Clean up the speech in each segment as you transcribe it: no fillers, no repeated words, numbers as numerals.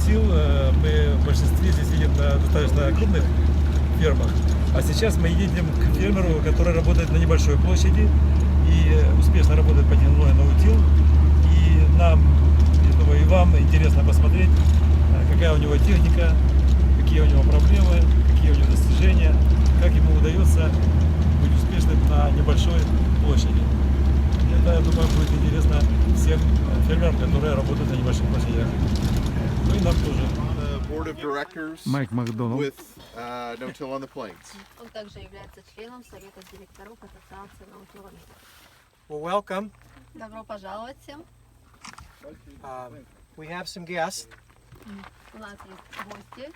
сил мы в большинстве здесь видим на достаточно крупных фермах. А сейчас мы едем к фермеру, который работает на небольшой площади и успешно работает под земной наутил. И нам, я думаю, и вам интересно посмотреть, какая у него техника, какие у него проблемы, какие у него достижения, как ему удается быть успешным на небольшой площади. Это, я думаю, будет интересно всем фермерам, которые работают на небольших площадях. Ну и нам тоже. Майка Макдональда. Он также является членом Совета директоров Ассоциации научного. Well, welcome. Добро пожаловать всем. We have some guests. У нас есть гости.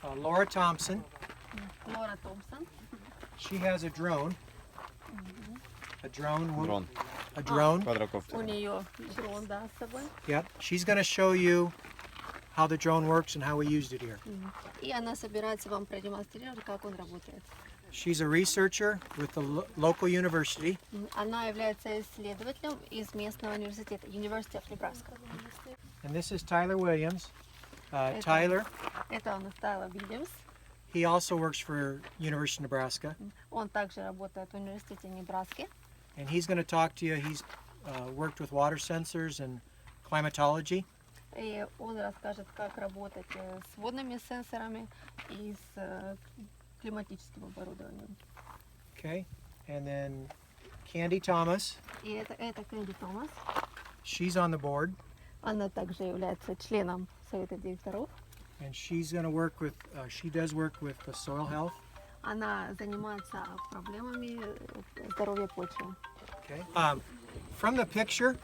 Laura Thompson. Лора Томпсон. She has a drone. A drone. Дрон. A drone. Квадрокоптер. У нее дрон, да, с собой. Yep. She's going to show you how the drone works and how we used it here. И она собирается вам продемонстрировать, как он работает. She's a researcher with the local university. Она является исследователем из местного университета, University of Nebraska. And this is Tyler Williams. Tyler, Это он Тайлер Уильямс. he also works for University of Nebraska. Он также работает в университете Небраски. And he's going to talk to you. He's worked with water sensors and climatology. И он расскажет, как работать с водными сенсорами и с климатическим оборудованием. Okay. And then Candy Thomas, И это Кэнди Томас. she's on the board. Она также является членом Совета директоров. And she's going to work with, she does work with the soil health. Она занимается проблемами здоровья почвы. Okay. From the picture,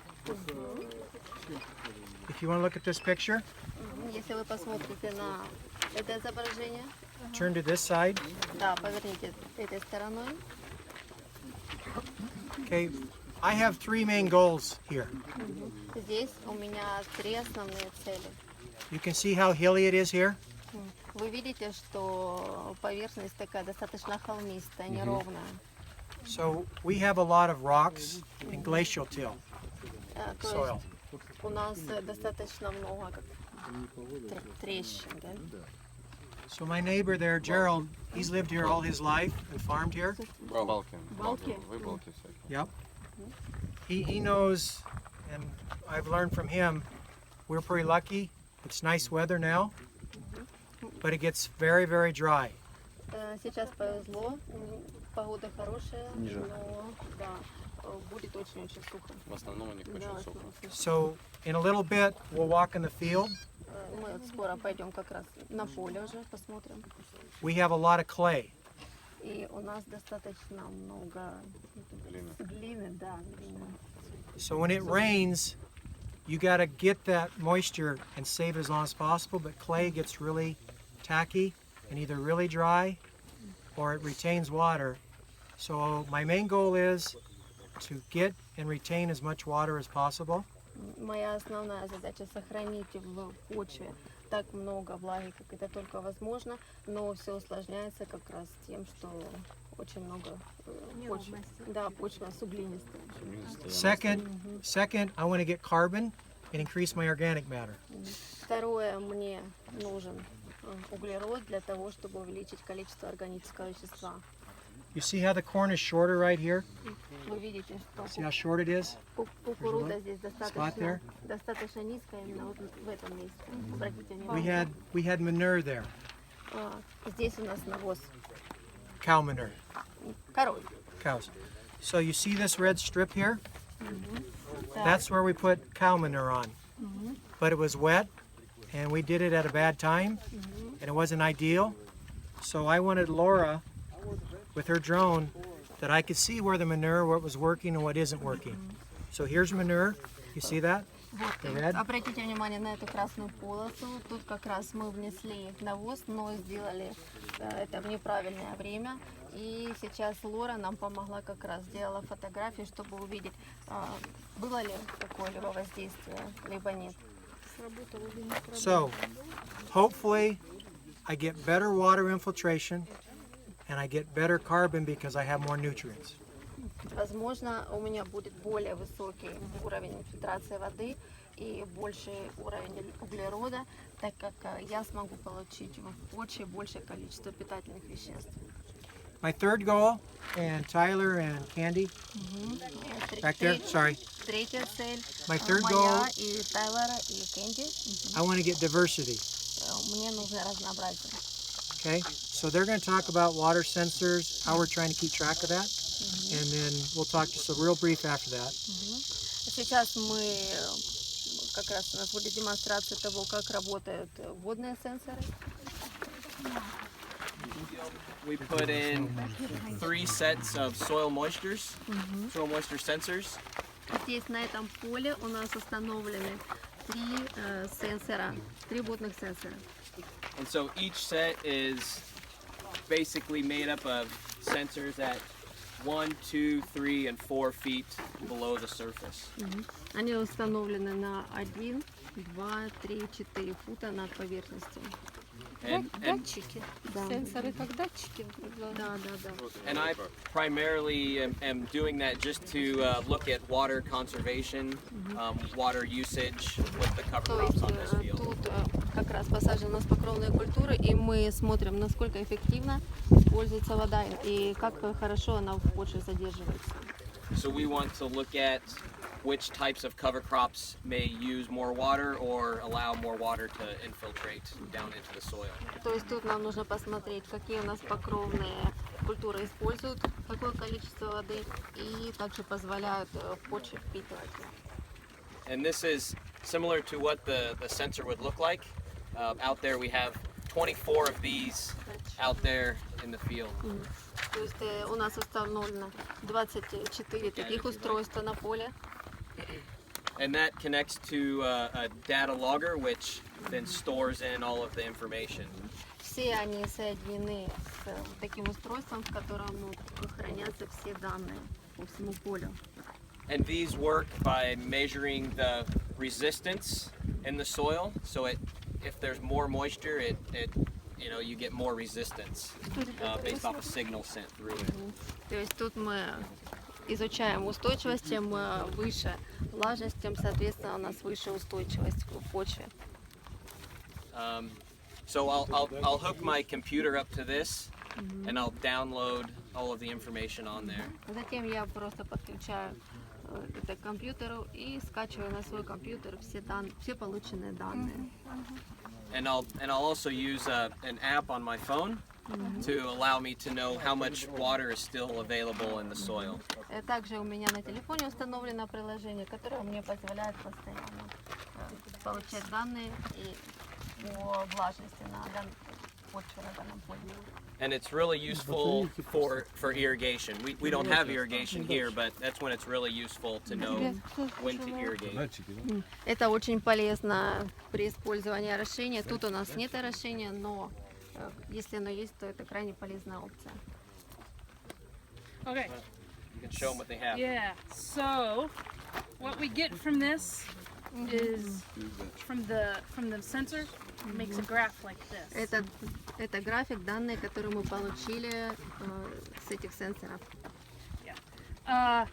if you want to look at this picture, Если вы посмотрите на это изображение, turn to this side. да, поверните этой стороной. Okay. I have three main goals here. Здесь у меня три основные цели. You can see how hilly it is here. Вы видите, что поверхность такая достаточно холмистая, неровная. So we have a lot of rocks and glacial till То soil. есть у нас достаточно много трещин, да? So my neighbor there, Gerald, he's lived here all his life and farmed here. Балки. Балки. Выбалки всякие. Yep. He knows, and I've learned from him, we're pretty lucky. It's nice weather now, but it gets very, very dry. Сейчас повезло, погода хорошая, но да, будет очень-очень сухо. В основном у них очень сухо. So in a little bit, we'll walk in the field. Мы скоро пойдем как раз на поле уже, посмотрим. We have a lot of clay. И у нас достаточно много глины, да, глины. So when it rains, you got to get that moisture and save it as long as possible, but clay gets really tacky and either really dry or it retains water. So my main goal is to get and retain as much water as possible. Моя основная задача сохранить в почве так много влаги, как это только возможно, но все усложняется как раз тем, что очень много почвы. Да, почва суглинистая. Second, I want to get carbon and increase my organic matter. Второе, мне нужен углерод для того, чтобы увеличить количество органического вещества. You see how the corn is shorter right here? Вы видите, что See how short it is? кукуруза здесь there? достаточно низкая именно вот в этом месте. Обратите внимание. We had manure there, Здесь у нас навоз cow manure, коров. cows. So you see this red strip here? That's where we put cow manure on. But it was wet, and we did it at a bad time, and it wasn't ideal. So I wanted Laura, with her drone, that I could see where the manure, what was working and what isn't working. So here's manure. You see that? The red? Обратите внимание на эту красную полосу. Тут как раз мы внесли навоз, но сделали это в неправильное время. И сейчас Лора нам помогла, как раз сделала фотографии, чтобы увидеть, было ли какое-либо воздействие, либо нет. So, hopefully, I get better water infiltration and I get better carbon because I have more nutrients. Возможно, у меня будет более высокий уровень инфильтрации воды и больший уровень углерода, так как я смогу получить в почве большее количество питательных веществ. My third goal, and Tyler and Candy, back there, sorry. Третья цель My third goal, моя и Тайлера и Кэнди. I want to get diversity. Мне нужно разнообразие. Okay, so they're going to talk about water sensors, how we're trying to keep track of that, and then we'll talk just a real brief after that. Сейчас мы как раз у нас будет демонстрация того, как работают водные сенсоры. We put in 3 sets of soil moisture sensors. Здесь на этом поле у нас установлены 3 сенсора, 3 водных сенсора. And so each set is basically made up of sensors at 1, 2, 3, and 4 feet below the surface. Они установлены на 1, 2, 3, 4 фута над поверхностью. Датчики. Сенсоры как датчики. Да. And I primarily am doing that just to look at water conservation, water usage with the cover То crops есть on this field. тут как раз посажены у нас покровные культуры, и мы смотрим, насколько эффективно используется вода и как хорошо она в почве задерживается. So we want to look at which types of cover crops may use more water or allow more water to infiltrate down into the soil. То есть тут нам нужно посмотреть, какие у нас покровные культуры используют, какое количество воды, и также позволяют почве впитывать. And this is similar to what the sensor would look like. Out there we have 24 of these out there in the field. То есть у нас установлено 24 таких устройства на поле. And that connects to a data logger, which then stores in all of the information. Все они соединены с таким устройством, в котором хранятся все данные по всему полю. And these work by measuring the resistance in the soil. So if there's more moisture, you get more resistance based off a signal sent through it. То есть тут мы изучаем устойчивость, тем выше влажность, тем, соответственно, у нас выше устойчивость в почве. So I'll hook my computer up to this, and I'll download all of the information on there. Затем я просто подключаю это к компьютеру и скачиваю на свой компьютер все полученные данные. And I'll also use an app on my phone to allow me to know how much water is still available in the soil. Также у меня на телефоне установлено приложение, которое мне позволяет постоянно получать данные и по влажности на данном почве, на данном поле. And it's really useful for irrigation. We don't have irrigation here, but that's when it's really useful to know when to irrigate. Это очень полезно при использовании орошения. Тут у нас нет орошения, но если оно есть, то это крайне полезная опция. Okay. You can show them what they have. Yeah. So, what we get from this is from the sensor makes a graph like this. Это график, данные, которые мы получили с этих сенсоров. Yeah.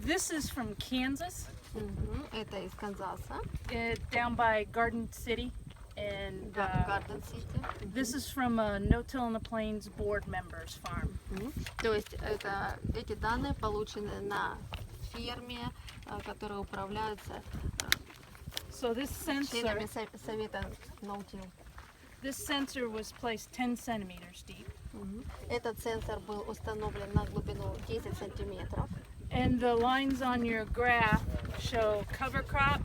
This is from Kansas. Это из Канзаса. Down by Garden City. And Garden City. this is from a No-Till on the Plains board member's farm. То есть эти данные получены на ферме, которая управляется So this членами sensor, Совета No-Till. this sensor was placed 10 centimeters deep. Этот сенсор был установлен на глубину 10 сантиметров. And the lines on your graph show cover crop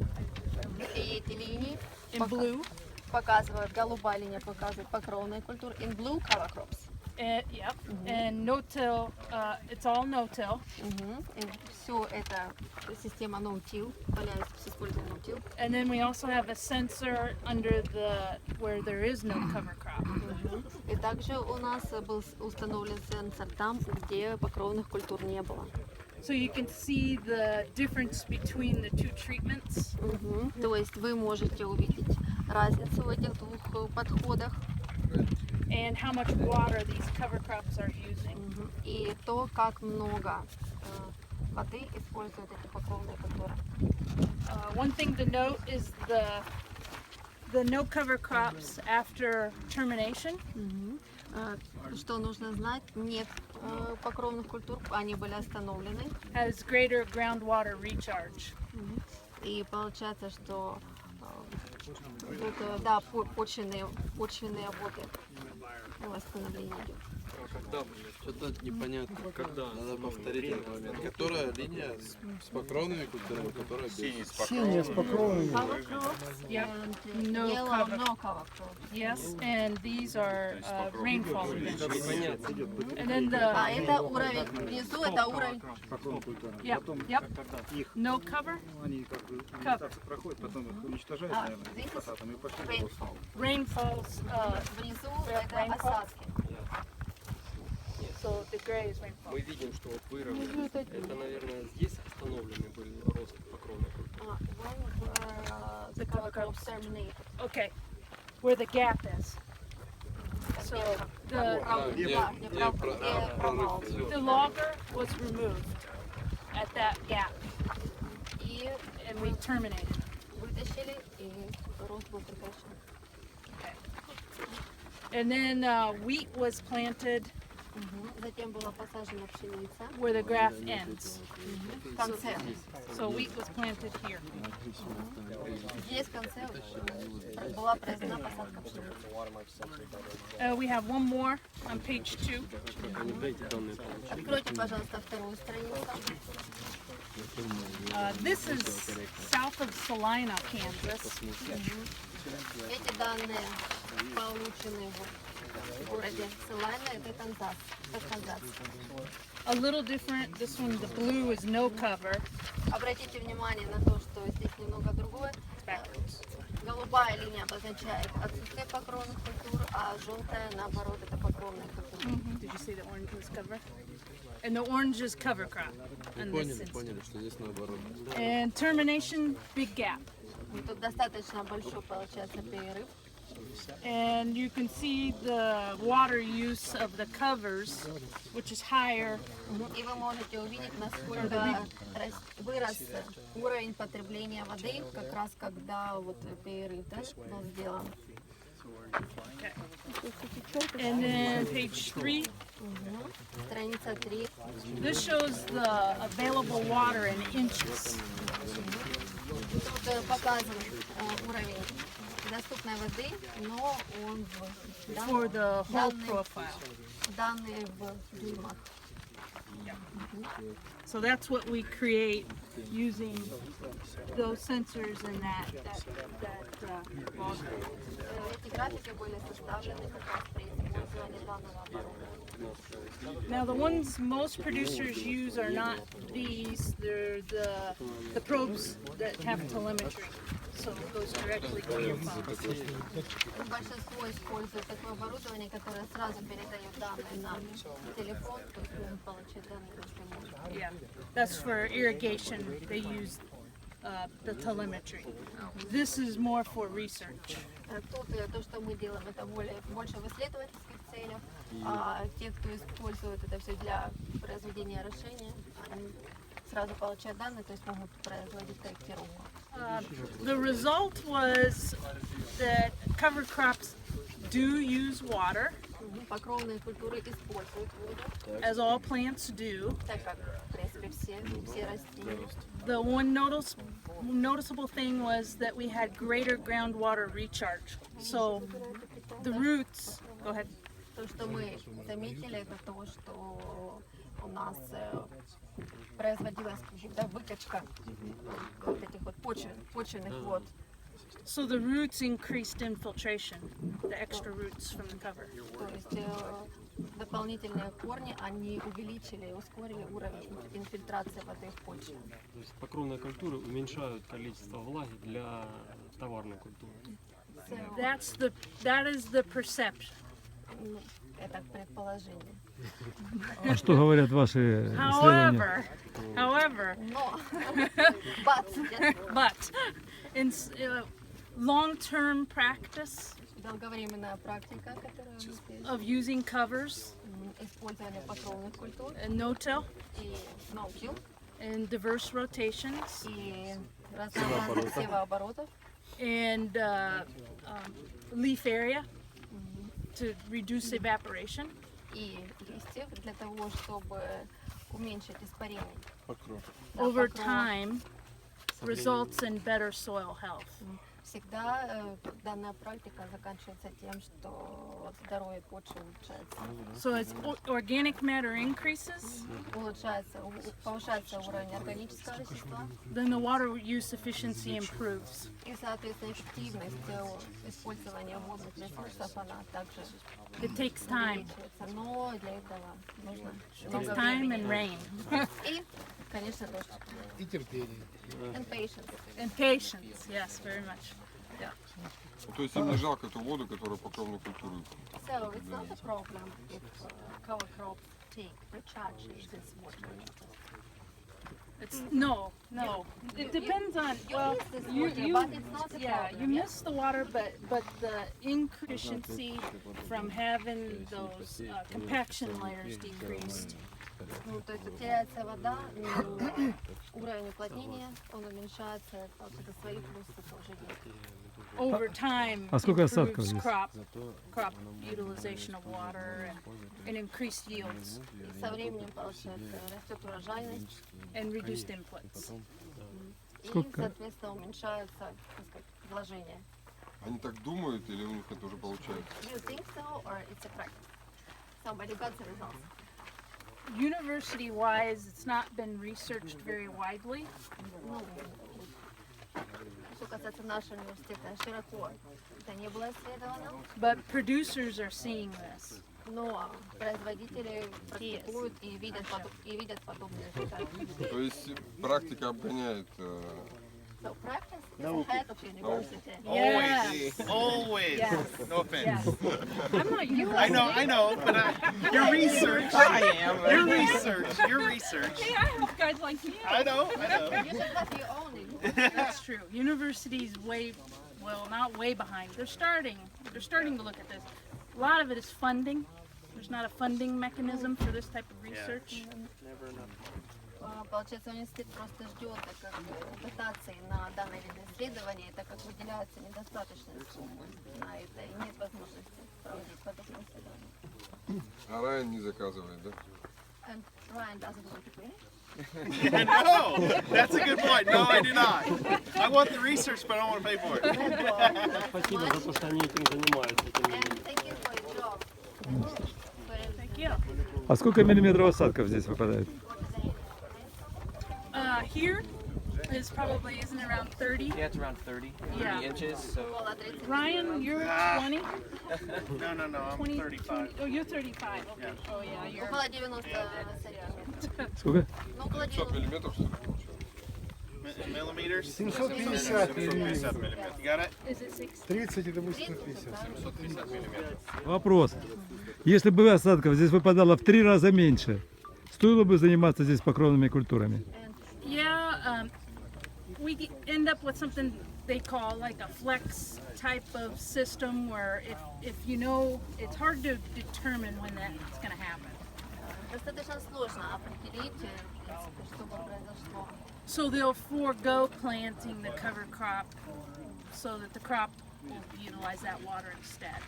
И эти линии in blue. показывают, голубая линия показывает покровные культуры. In blue, cover crops. Yep. And no-till, it's all no-till. Все это система no-till, поля с использованием no-till. And then we also have a sensor under where there is no cover crop. И также у нас был установлен сенсор там, где покровных культур не было. So you can see the difference between the two treatments. То есть вы можете увидеть разницу в этих двух подходах. And how much water these cover crops are using. И то, как много воды используют эти покровные культуры. One thing to note is the no cover crops after termination. Что нужно знать, нет покровных культур, они были остановлены. Has greater groundwater recharge. И получается, что тут, да, почвенные воды восстановление идет. Что-то непонятно. Когда? Надо повторить этот момент. Которая линия с покровными культурами, которая без? Синяя с покровами. Cover crops Yep. and No yellow cover. no cover crops. Yes, and these are rainfall events. And then А the это уровень внизу, это уровень. yep. No cover. Они как бы Cover. вегетация проходит, потом их уничтожают, А, наверное, здесь посадками и пошли. rainfall. Rainfalls. Внизу это осадки. So the gray is rainfall. Мы видим, что вот выровнялись. Это, наверное, здесь остановлены были рост покровной культуры. When the cover crops terminate. Okay, where the gap is. So the the logger was removed at that gap, И and we terminated. вытащили, и рост был прекращен. And then wheat was planted Затем была посажена пшеница where the graph ends. в конце. So wheat was planted here. Здесь в конце была произведена посадка пшеницы. We have one more on page 2. Откройте, пожалуйста, вторую страницу. This is south of Salina, Kansas. Эти данные получены в городе Салайна, это Канзас. A little different. This one, the blue is no cover. Обратите внимание на то, что здесь немного другое. Голубая линия обозначает отсутствие покровных культур, а желтая, наоборот, это покровная культура. Did you see the orange was cover? And the orange is cover crop. In this instance. Поняли, что здесь наоборот. And termination, big gap. И тут достаточно большой получается перерыв. And you can see the water use of the covers, which is higher. И вы можете увидеть, насколько вырос уровень потребления воды, как раз когда вот перерыв, да, был сделан. Okay. And then page 3. Страница 3. This shows the available water in inches. Тут показан уровень доступной воды, но он в For the whole profile. данные в дюймах. So that's what we create using those sensors and that logger. Эти графики были составлены как раз при использовании данного оборудования. Now the ones most producers use are not these, they're the probes that have telemetry. So it goes directly to your phone. Большинство использует такое оборудование, которое сразу передает данные на телефон, то есть можно получить данные напрямую. Yeah, that's for irrigation. They use the telemetry. This is more for research. Тут то, что мы делаем, это больше в исследовательских целях, а те, кто использует это все для произведения орошения, они сразу получают данные, то есть могут производить корректировку. The result was that cover crops do use water, Покровные культуры используют воду, as all plants do. так как, в принципе, все растения. The one noticeable thing was that we had greater groundwater recharge. So the roots, go ahead. То, что мы заметили, это то, что у нас производилась выкачка вот этих вот почвенных вод. So the roots increased infiltration, the extra roots from the cover. То есть дополнительные корни, они увеличили и ускорили уровень инфильтрации воды в почве. То есть покровные культуры уменьшают количество влаги для товарной культуры. That is the perception. Ну, это предположение. А что говорят ваши исследования? However, Но, but in long-term practice долговременная практика, которая у нас есть, of using covers использование покровных культур and no-till и no-till, and diverse rotations, и разнообразных севооборотов, and leaf area to reduce evaporation. И листьев для того, чтобы уменьшить испарение. Покров. Over time, results in better soil health. Всегда данная практика заканчивается тем, что здоровье почвы улучшается. So as organic matter increases, Повышается уровень органического вещества, then the water use efficiency improves. и, соответственно, эффективность использования водных ресурсов, она также It takes time. увеличивается. Но для этого нужно It много takes time and времени. rain. И, конечно, дождь. И терпение. And patience. And patience, yes, very much. Yeah. То есть им не жалко эту воду, которая покровной культурой. So it's not a problem if cover crops take recharge this water. It's no. It depends on well, You miss this water, but it's not a yeah, problem. you miss the water, but the efficiency from having those compaction layers decreased. Ну, то есть теряется вода, но уровень уплотнения, он уменьшается, это свои плюсы тоже есть. Over time, А сколько осадков improves здесь? crop utilization of water and increased yields И со временем, получается, растет урожайность, and reduced inputs. и, Сколько? соответственно, уменьшается, так сказать, вложение. Они так думают или у них это уже получается? Do you think so, or it's a practice? Somebody got the results. University-wise, it's not been researched very widely. Ну, что касается нашего университета, широко это не было исследовано, But producers are seeing this. но производители практикуют и видят подобные результаты. То есть практика обгоняет. So practice is ahead of university. Yes. Always. Yes. No offense. Yes. I'm not you. I know, but your research. Your research. Hey, I help guys like you. I know. You should have your own. That's true. Universities not way behind. They're starting to look at this. A lot of it is funding. There's not a funding mechanism for this type of research. Never enough. Получается, университет просто ждет так как дотации на данное видное исследование, так как выделяются недостаточные суммы на это и нет возможности проводить подобные исследования. А Райан не заказывает, да? And Ryan doesn't want to pay. No, that's a good point. No, I do not. I want the research, but I don't want to pay for it. Спасибо за то, что они этим занимаются. And thank you for your job. Thank you. А сколько миллиметров осадков здесь выпадает? Here is probably isn't it around 30. Yeah, it's around 30 Yeah. inches. So Ryan, you're 20. No, I'm 20, 35. Oh, you're 35. Okay. Oh yeah, you're. Около 90 сантиметров. Сколько? Ну, около 500 90. миллиметров, что ли, получается? Millimeters? 750 миллиметров. You got it? Is it 60? 30 это будет 150. 750 миллиметров. Вопрос. Если бы осадков здесь выпадало в 3 раза меньше, стоило бы заниматься здесь покровными культурами? Yeah, we end up with something they call like a flex type of system where if you know, it's hard to determine when that's going to happen. Достаточно сложно определить, в принципе, что бы произошло. So they'll forego planting the cover crop so that the crop will utilize that water instead.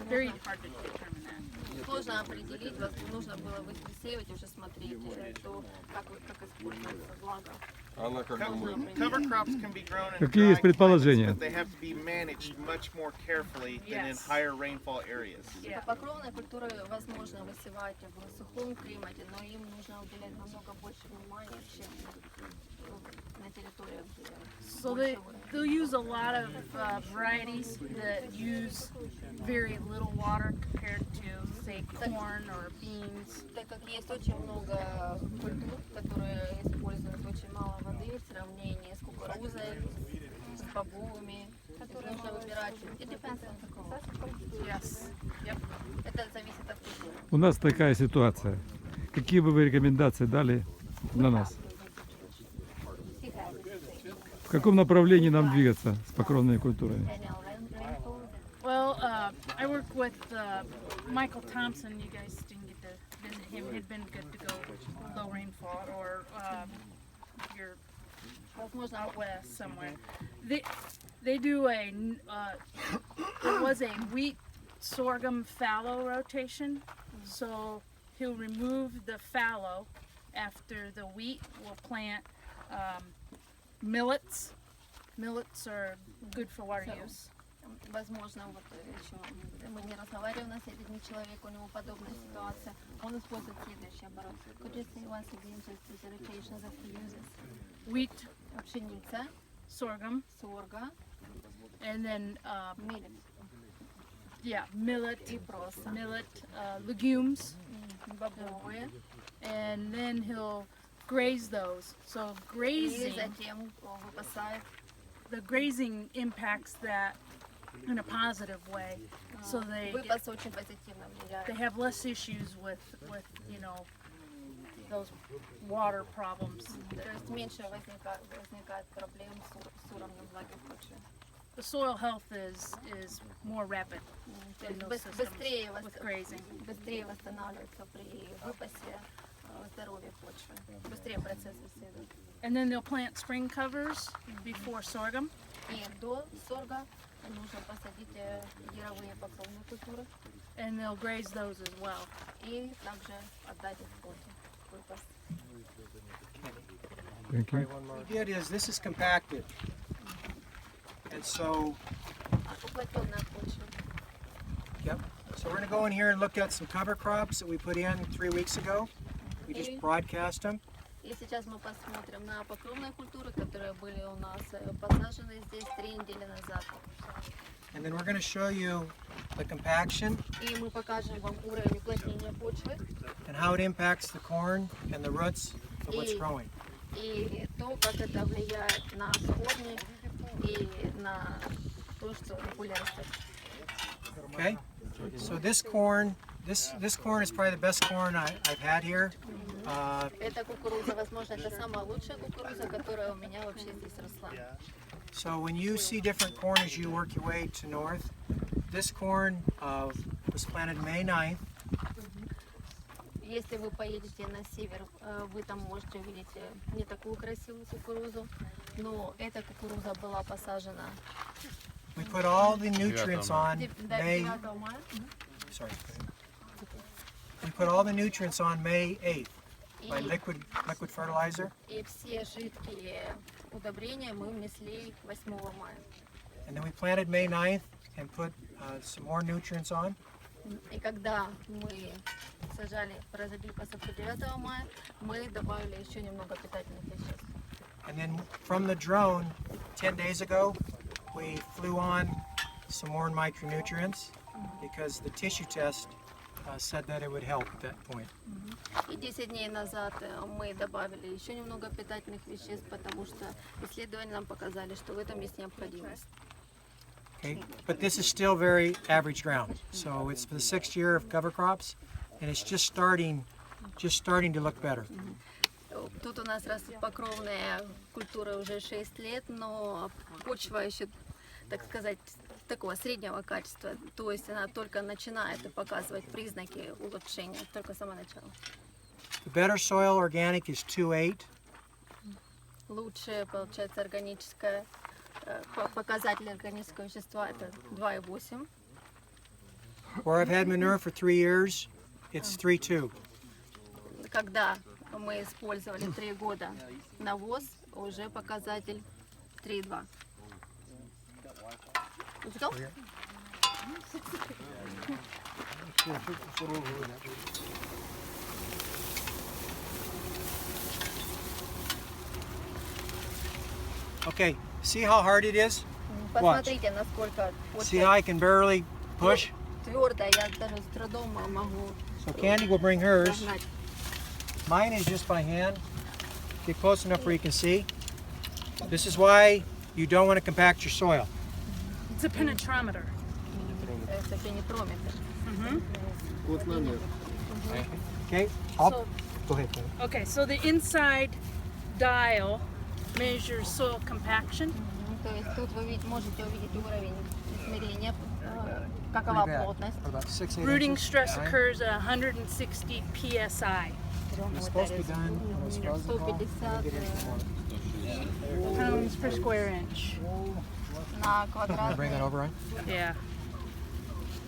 Very hard to determine that. Сложно определить, нужно было высеивать и уже смотреть, то, как используется влага. Она как думает? Cover crops can be grown in Какие dry есть предположения? climates, but they have to be managed much more carefully than in Yes. higher rainfall areas. Yeah. Покровные культуры возможно высевать в сухом климате, но им нужно уделять намного больше внимания, чем на территориях, где So they'll use a lot of varieties that use very little water compared to, say, corn or beans. Так как есть очень много культур, которые используют очень мало воды в сравнении с кукурузой, с бобовыми, которые нужно выбирать. It depends on the crop. Yes. Yep. Это зависит от культуры. У нас такая ситуация. Какие бы вы рекомендации дали для нас? В каком направлении нам двигаться с покровными культурами? Well, I work with Michael Thompson. You guys didn't get to visit him. He'd been good to go low rainfall or you're out west somewhere. They do it was a wheat sorghum fallow rotation. So he'll remove the fallow after the wheat. We'll plant millets. Millets are good for water use. Возможно, вот еще мы не разговаривали, у нас один человек, у него подобная ситуация. Он использует следующий оборот. Could you say once again just the rotations that he uses? Wheat, Пшеница, sorghum, сорга, and then милlet. yeah, millet, И проса. millet, legumes, Бобовые. and then he'll graze those. So И grazing, затем выпасает. the grazing impacts that in a positive way. So Выпас очень позитивно they влияет. have less issues with you know those water problems. То есть меньше возникает проблем с уровнем влаги в почве. The soil health is more rapid То in есть those systems with grazing. быстрее восстанавливается при выпасе здоровье почвы. Быстрее процесс исследует. And then they'll plant spring covers before sorghum. И до сорга нужно посадить яровые покровные культуры. And they'll graze those as well. И также отдать их в выпас. What we did is this is compacted. And so, Уплотненная почва. yep. So we're going to go in here and look at some cover crops that we put in 3 weeks ago. We just broadcast them. И сейчас мы посмотрим на покровные культуры, которые были у нас посажены здесь 3 недели назад. And then we're going to show you the compaction И мы покажем вам уровень уплотнения почвы and how it impacts the corn and the roots of what's growing. и то, как это влияет на корни и на то, что поле растет. Okay? So this corn is probably the best corn I've had here. Эта кукуруза, возможно, это самая лучшая кукуруза, которая у меня вообще здесь росла. So when you see different corn as you work your way to north, this corn was planted May 9th. Если вы поедете на север, вы там можете увидеть не такую красивую кукурузу, но эта кукуруза была посажена We put all the nutrients on 9 May. мая. Sorry. We put all the nutrients on May 8th by liquid fertilizer. И все жидкие удобрения мы внесли 8 мая. And then we planted May 9th and put some more nutrients on. И когда мы сажали, производили посадку 9 мая, мы добавили еще немного питательных веществ. And then from the drone 10 days ago, we flew on some more micronutrients because the tissue test said that it would help at that point. И 10 дней назад мы добавили еще немного питательных веществ, потому что исследования нам показали, что в этом есть необходимость. Okay, but this is still very average ground. So it's the 6th year of cover crops, and it's just starting to look better. Тут у нас растут покровные культуры уже 6 лет, но почва еще, так сказать, такого среднего качества. То есть она только начинает показывать признаки улучшения, только само начало. The better soil organic is 2.8. Лучшее, получается, органическое, показатель органического вещества это 2,8. Where I've had manure for 3 years, it's 3.2. Когда мы использовали 3 года навоз, уже показатель 3,2. Let's go. Okay, see how hard it is? Посмотрите, насколько See how I can barely push? твердо, я даже с трудом могу So Candy will bring hers. догнать. Mine is just by hand. Get close enough where you can see. This is why you don't want to compact your soil. It's a penetrometer. Это пенетрометр. Вот номер. Okay? So- Go ahead. Candy. Okay, so the inside dial measures soil compaction. То есть тут вы можете увидеть уровень измерения, какова Pretty bad. плотность. About 6-8 Rooting inches. stress Nine. occurs at 160 psi. It's supposed to be done. When it's frozen, 150, we'll get into more. pounds per square inch. На Bring that квадратный. over, right? Yeah.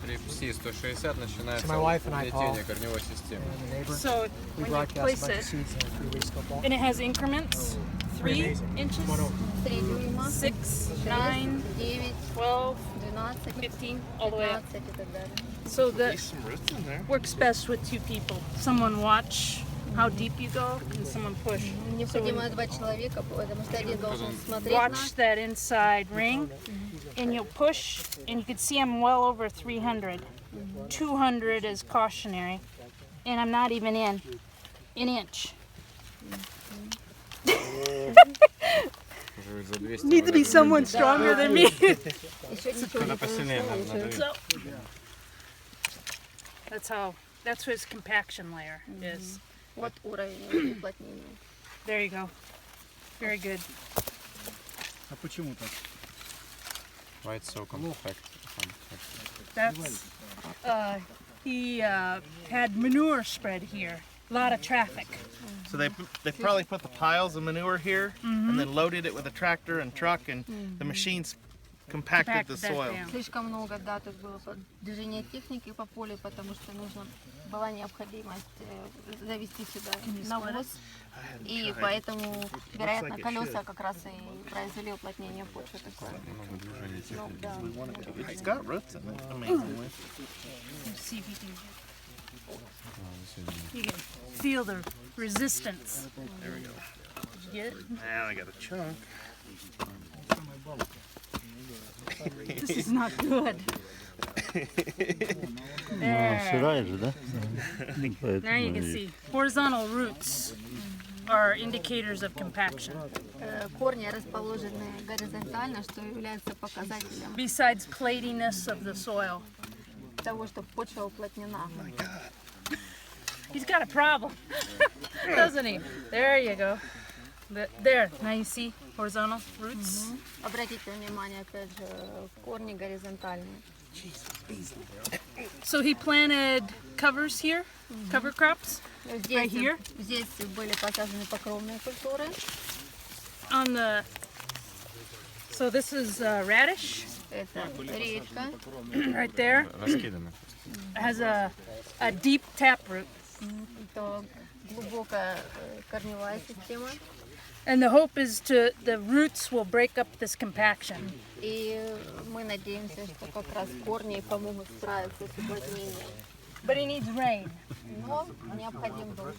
При ПСИ 160 начинается So my wife and I, Paul, плетение корневой системы. And the neighbor, So we when you broadcast a place bunch of it, seeds in a few weeks ago, Paul. and it has increments, 3 amazing. inches, Come on over. 3 дюйма, 6, 9, 9, 12, 12, 15, all the way up. 15 и так далее. So that Some roots in there. works best with 2 people. Someone watch how deep you go, and someone push. Необходимо 2 человека, потому что один должен смотреть Watch that inside ring, and you'll push, and you can see I'm well over 300. 200 is cautionary, and I'm not even in an inch. Уже за 200 Need to be someone stronger than me. Еще ничего не So that's what his compaction layer is. Вот уровень уплотнения. There you go. Very good. А почему так? Why it's so compact? That's he had manure spread here. A lot of traffic. So they probably put the piles of manure here and then loaded it with a tractor and truck, and the machines compacted the Compacted that soil. down. Слишком много, да, тут было движение техники по полю, потому что была необходимость завести сюда навоз, и поэтому, вероятно, колеса как раз и произвели уплотнение почвы такое. Ну, да. It's got roots in it, amazingly. Let's see if you can feel the resistance. There we go. Did you get it? Now I got a chunk. This is not good. There. же, да? Now you can see horizontal roots are indicators of compaction. Корни расположены горизонтально, что является показателем Besides platiness of the soil. того, что почва уплотнена. He's got a problem, doesn't he? There you go. There, now you see horizontal roots. Обратите внимание, опять же, корни горизонтальные. So he planted covers here, cover crops, right here. Здесь были посажены покровные культуры. On the, so this is radish, Это редька, right there. Раскиданы. Has a deep taproot. то глубокая корневая система. And the hope is the roots will break up this compaction. И мы надеемся, что как раз корни помогут справиться с уплотнением. But it needs rain. Но необходим дождь.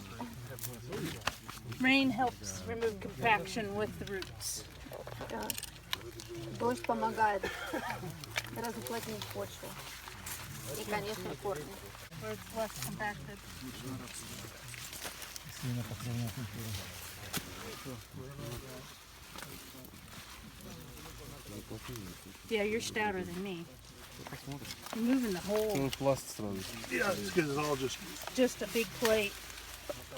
Rain helps remove compaction with the roots. Дождь помогает разуплотнить почву. И, конечно, корни. Where it's less compacted. Yeah, you're stouter than me. You're moving the whole, Пласт сразу. Yeah, it's because it's all just a big plate.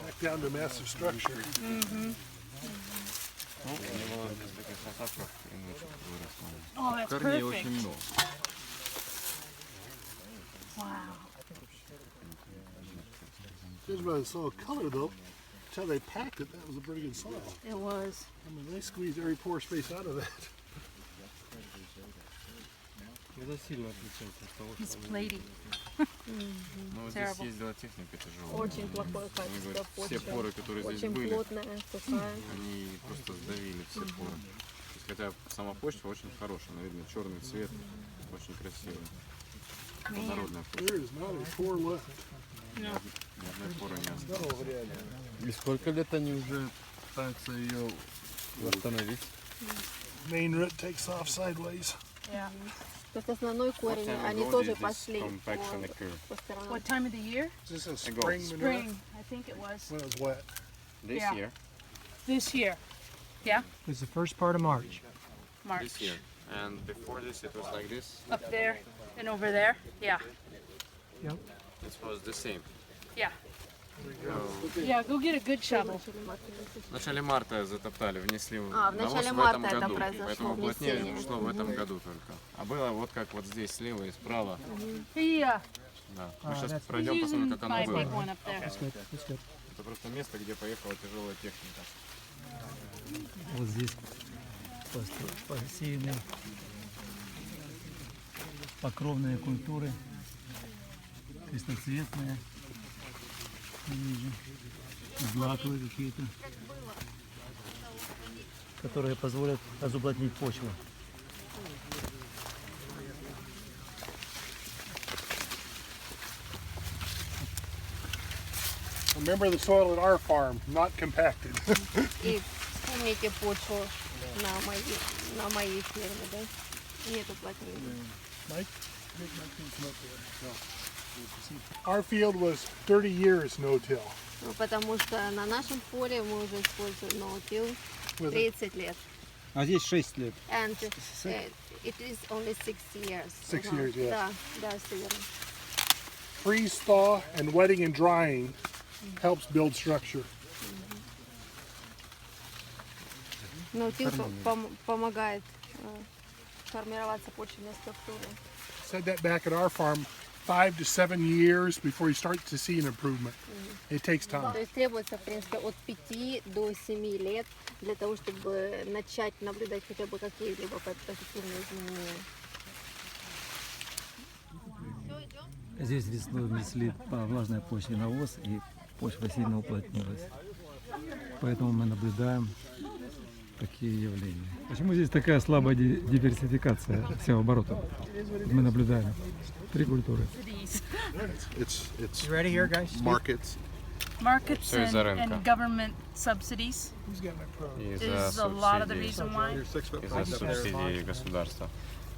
back down to massive structure. Ну, у него из таких осадков немножко выросло. Oh, that's Корней perfect. очень много. Wow. Judging by the soil color, though, until they packed it, that was a pretty good soil. It was. I mean, they squeezed every pore space out of that. Это сильно отличается от того, It's platy. Ну, вот здесь Terrible. ездила техника тяжелая. Очень плохое Они качество говорят, все почвы. поры, которые здесь Очень были, плотная, сухая. они просто сдавили все поры. То есть, хотя сама почва очень хорошая, она видно черный цвет, очень красивый. Плодородная почва. There is not a pore left. No. Ни одной поры не осталось. И сколько лет они уже пытаются ее восстановить? Main root takes off sideways. Yeah. То есть основной корень, time они ago тоже did this пошли compaction occur? по сторонам. What time of the year? Is this a Ago. spring manure? Spring, I think it was. When it was wet. This Yeah. year, This year. Yeah, It was the first part of March. March. this year. And before this it was like this. Up there and over there. Yeah, Yep. It was the same. yeah. Yeah, go get a good shovel. В начале марта затоптали, внесли В навоз начале в этом марта это году. произошло, Поэтому уплотнение внесение. пришло в этом году только. А было вот как вот здесь слева и справа. He, Да. Мы сейчас that's- пройдем, he's посмотрим, using как my оно big было. one up there. That's good. That's good. Это просто место, где поехала тяжелая техника. Вот здесь посеяны покровные культуры, крестоцветные, злаковые какие-то, которые позволят разуплотнить почву. Remember the soil at our farm, not compacted. И вспомните почву на моей ферме, да? Нет уплотнения. Mike? Our field was 30 years no-till. Ну, потому что на нашем поле мы уже используем ноутил 30 лет. А здесь 6 лет. And it is only 6 years. 6 years, yes. Да, все верно. Freeze, thaw, and wetting and drying helps build structure. Ноутил помогает формироваться почвенной структуре. Said that back at our farm, 5 to 7 years before you start to see an improvement. It takes time. То есть требуется, в принципе, от 5 до 7 лет для того, чтобы начать наблюдать хотя бы какие-либо позитивные изменения. Здесь весной внесли по влажной почве навоз, и почва сильно уплотнилась. Поэтому мы наблюдаем такие явления. Почему здесь такая слабая диверсификация всего оборота? Мы наблюдаем 3 культуры. It's You ready here, guys? markets. Markets Всё из-за рынка. and government subsidies is a lot of the reason why. Из-за субсидий государства.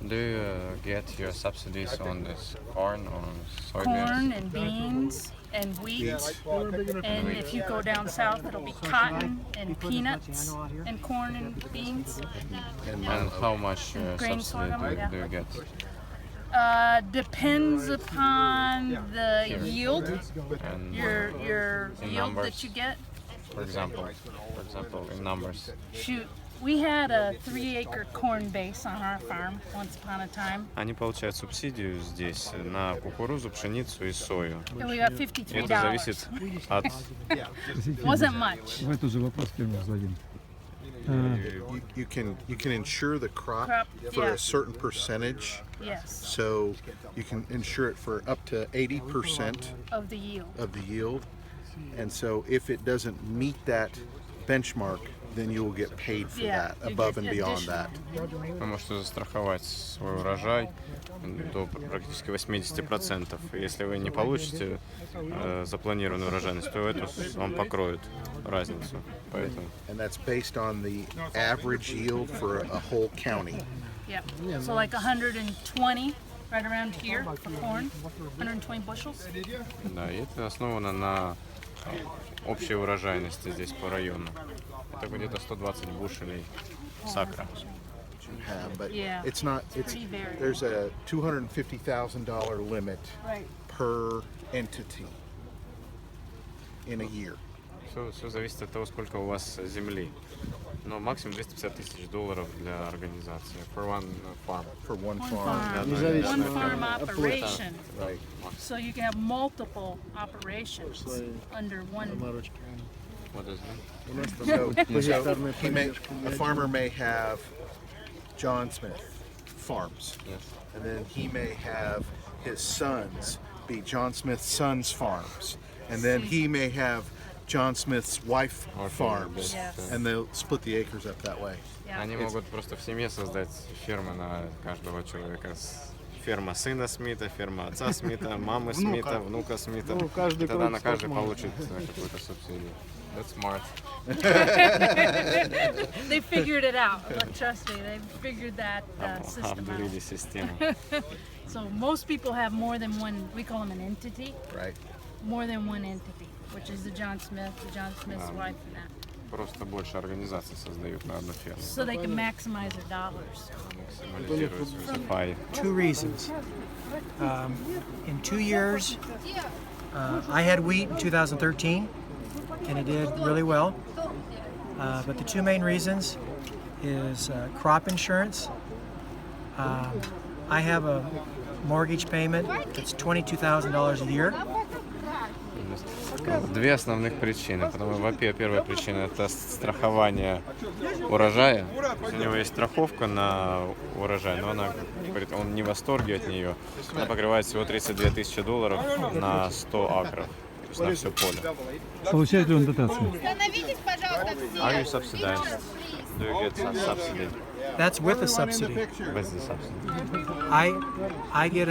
Do you get your subsidies on this corn or soybeans? Corn and beans and wheat. And if you go down south, it'll be cotton and peanuts and corn and beans. And how much Grain subsidy sorghum, do you get? Depends upon the yield, And your in yield numbers? that you get. For example, in numbers. Shoot, we had a 3-acre corn base on our farm once upon a time. Они получают субсидию здесь на кукурузу, пшеницу и сою. And we got Это $53. зависит от... Wasn't much. Давай тоже вопрос первым зададим. You can insure the crop Crop, for yeah. a certain percentage. Yes, So you can insure it for up to 80% of the yield. of the yield. And so if it doesn't meet that benchmark, then you will get paid for Yeah, that, you above get and beyond additional. that. Вы можете застраховать свой урожай до практически 80%. Если вы не получите запланированную урожайность, то это вам покроют разницу. Поэтому And that's based on the average yield for a whole county. Yep. So like 120 right around here for corn, 120 bushels. да, и это основано на общей урожайности здесь по району. Это где-то 120 бушелей сакра. But Yeah, it's not. It's pretty varied. there's a $250,000 limit Right. per entity in a year. Все зависит от того, сколько у вас земли. Но максимум $250 тысяч для организации. For one farm. For one One farm. farm, one farm operation. Right. So you can have multiple operations under one. What is that? So a farmer may have John Smith farms, Yes. and then he may have his sons be John Smith's sons farms, and then he may have John Smith's wife farms, Yes. and they'll split the acres up that way. Yeah. Они могут просто в семье создать фермы на каждого человека. Ферма сына Смита, ферма отца Смита, мамы Смита, внука Смита. И тогда на каждый получит какую-то субсидию. That's smart. They figured it out. Trust me, they figured that system Обдурили out. систему. So most people have more than one. We call them an entity. Right. More than one entity, which is the John Smith's wife, and that. Просто больше организаций создают на одну ферму. So they can maximize their dollars. Максимализируют свой пай. 2 reasons. In 2 years, I had wheat in 2013, and it did really well. But the 2 main reasons is crop insurance. I have a mortgage payment that's $22,000 a year, Две основных причины. Первая причина – это страхование урожая. У него есть страховка на урожай, но он не в восторге от нее. Она покрывает всего $32 тысячи на 100 акров, то есть на все поле. Получает ли он дотацию? Становитесь, пожалуйста, все. Are you subsidized? Do you get some subsidy? That's with a subsidy. With the subsidy. I get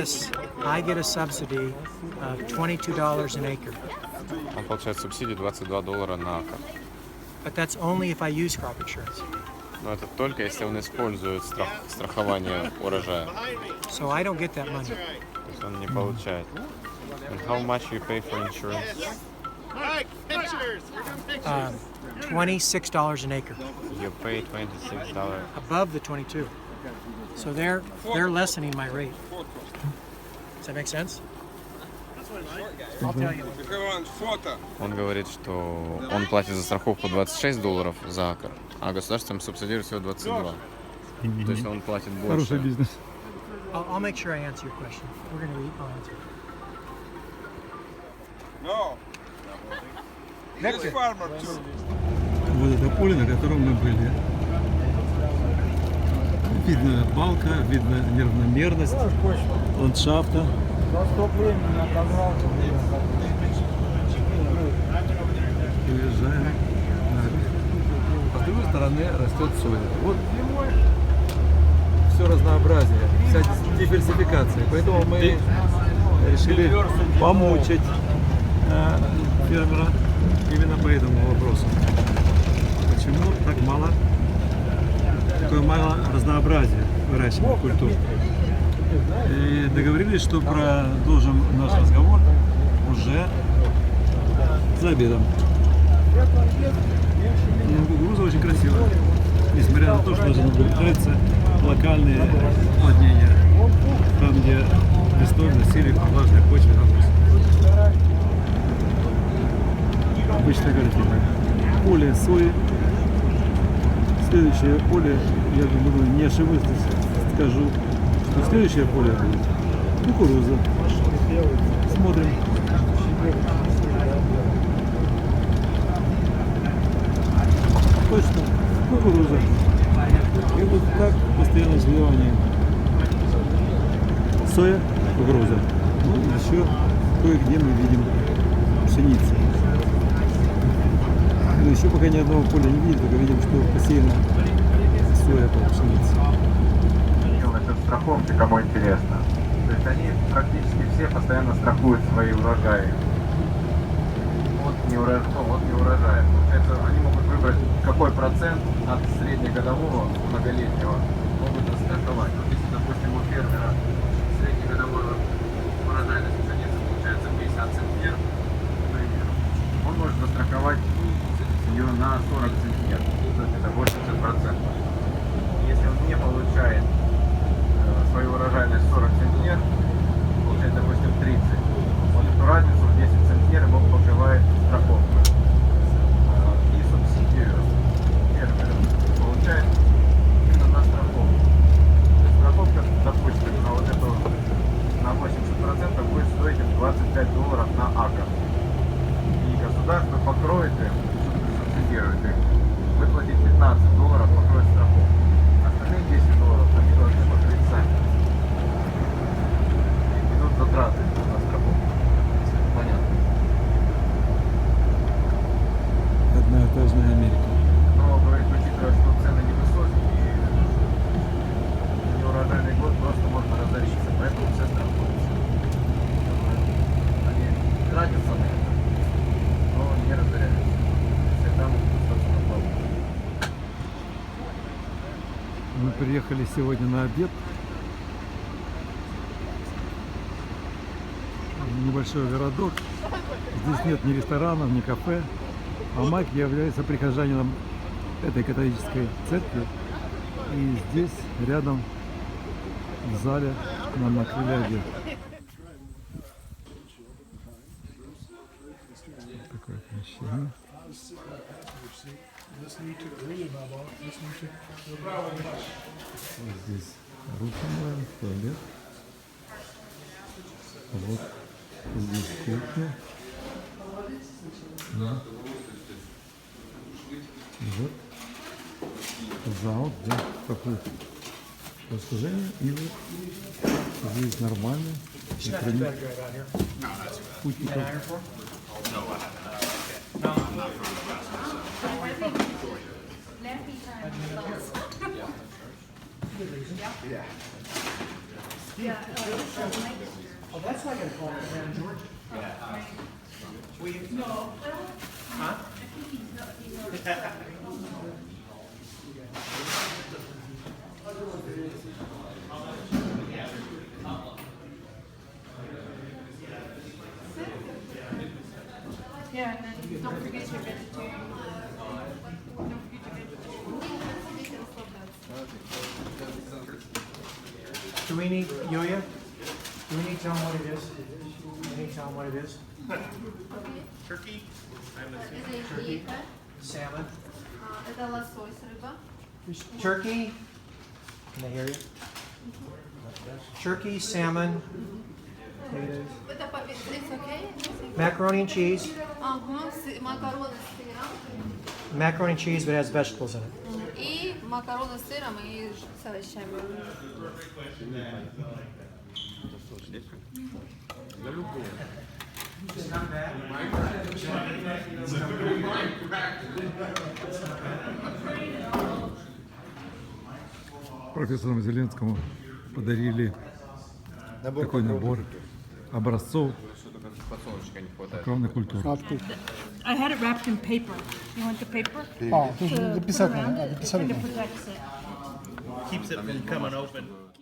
a subsidy of $22 an acre. Он получает субсидию $22 на акр. But that's only if I use crop insurance. Но это только если он использует страхование урожая. So I don't get that money. То есть он не получает. And how much you pay for insurance? $26 an acre. You pay $26. Above the 22. So they're lessening my rate. Does that make sense? I'll tell you. Он говорит, что он платит за страховку $26 за акр, а государство ему субсидирует всего 22. То есть он платит больше. Хороший бизнес. I'll make sure I answer your question. We're going to eat. I'll answer. Вот это поле, на котором мы были. Видно балка, видно неравномерность ландшафта. Уезжаем. А с другой стороны растет соя. Вот все разнообразие, вся диверсификация. Поэтому мы решили помучить фермера именно по этому вопросу. Почему так мало, такое мало разнообразия выращивания культур? И договорились, что продолжим наш разговор уже за обедом. Кукуруза очень красивая, несмотря на то, что даже наблюдаются локальные наводнения, там, где листой засели по влажной почве находится. Обычная картина. Поле сои. Следующее поле, я думаю, не ошибусь, скажу, что следующее поле будет кукуруза. Смотрим. Точно, кукуруза. И вот так постоянно сливание. Соя, кукуруза. Ну, еще кое-где мы видим пшеницу. Но еще пока ни одного поля не видим, только видим, что посеяна соя по пшенице. Это страховки, кому интересно. То есть они практически все постоянно страхуют свои урожаи. Вот не урожай. Получается, они могут выбрать, какой процент от среднегодового многолетнего могут застраховать. Вот если, допустим, у фермера среднегодовой урожайность пшеницы получается 50 центнер, например, он может застраховать ее на 40 центнер, то есть это 80%. Если он не получает свою урожайность 40 центнер, получает, допустим, 30, вот эту разницу в 10 центнер ему покрывает страховка. И субсидию фермер получает именно на страховку. То есть страховка, допустим, на вот эту на 80% будет стоить им $25 на акр. И государство покроет их, субсидирует их, выплатит $15, покроет страховку. Остальные $10 они должны покрыть сами. Идут затраты на страховку. Понятно. Одноэтажная Америка. Но, говорит, учитывая, что цены невысокие, и неурожайный год просто можно разориться, поэтому все страхуются. Они тратятся на это, но не разоряются. Всегда могут достаточно плавать. Мы приехали сегодня на обед в небольшой городок. Здесь нет ни ресторанов, ни кафе. А Майк является прихожанином этой католической церкви. И здесь, рядом, в зале, нам накрыли обед. Такое помещение. Вот здесь рухнула, туалет. Вот здесь кухня. Да. Вот. Зал, где такое расположение, и вот здесь нормально. Путников. Oh, that's why I gotta call it George. No. Huh? Yeah, and then don't forget your vegetarian. Don't forget your vegetarian. Do we need, Yulia? Do we need to tell them what it is? Do we need to tell them what it is? Turkey. Turkey. Salmon. Это лосось, рыба. Turkey. Can they hear you? Turkey, salmon, potatoes, Это it's okay? macaroni and cheese. Ага, макароны с сыром. Macaroni and cheese, but it has vegetables in it. И макароны с сыром и с овощами. Профессору Зеленскому подарили такой набор образцов огромной культуры. I had it wrapped in paper. You want the paper? Написать надо. Kind of protects it. Keeps it from coming open.